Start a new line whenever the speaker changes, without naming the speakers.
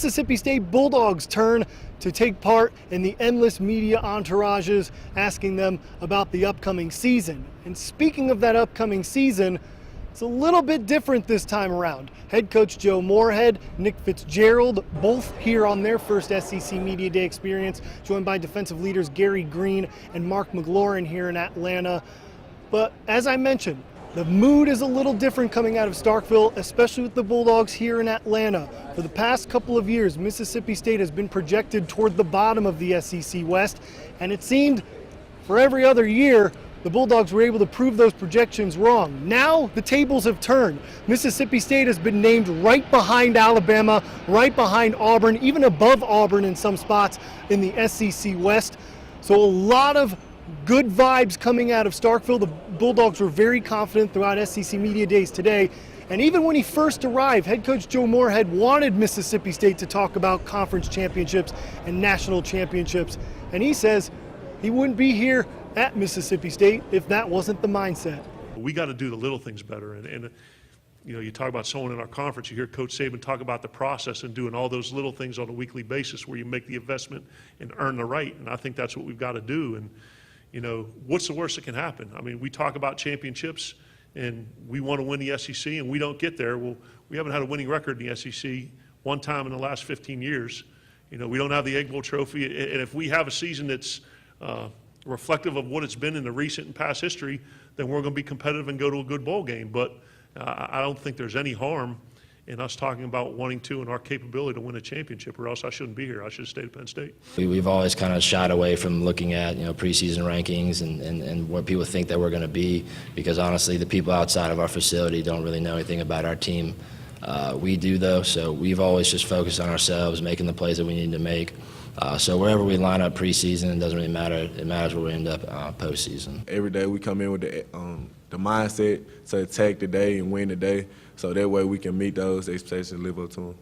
Mississippi State Bulldogs turn to take part in the endless media entourages asking them about the upcoming season. And speaking of that upcoming season, it's a little bit different this time around. Head coach Joe Moorhead, Nick Fitzgerald, both here on their first SEC Media Day experience, joined by defensive leaders Gary Green and Mark McLaurin here in Atlanta. But as I mentioned, the mood is a little different coming out of Starkville, especially with the Bulldogs here in Atlanta. For the past couple of years, Mississippi State has been projected toward the bottom of the SEC West, and it seemed for every other year, the Bulldogs were able to prove those projections wrong. Now the tables have turned. Mississippi State has been named right behind Alabama, right behind Auburn, even above Auburn in some spots in the SEC West. So a lot of good vibes coming out of Starkville. The Bulldogs were very confident throughout SEC Media Days today. And even when he first arrived, head coach Joe Moorhead wanted Mississippi State to talk about conference championships and national championships. And he says he wouldn't be here at Mississippi State if that wasn't the mindset.
We got to do the little things better. And you know, you talk about someone in our conference, you hear Coach Saban talk about the process and doing all those little things on a weekly basis where you make the investment and earn the right. And I think that's what we've got to do. And you know, what's the worst that can happen? I mean, we talk about championships and we want to win the SEC and we don't get there. Well, we haven't had a winning record in the SEC one time in the last 15 years. You know, we don't have the Egg Bowl trophy. And if we have a season that's reflective of what it's been in the recent and past history, then we're going to be competitive and go to a good bowl game. But I don't think there's any harm in us talking about wanting to and our capability to win a championship, or else I shouldn't be here. I should have stayed at Penn State.
We've always kind of shied away from looking at, you know, preseason rankings and what people think that we're going to be, because honestly the people outside of our facility don't really know anything about our team. We do though, so we've always just focused on ourselves, making the plays that we need to make. So wherever we line up preseason, it doesn't really matter. It matters where we end up postseason.
Every day we come in with the mindset to attack the day and win the day, so that way we can meet those expectations and live up to them.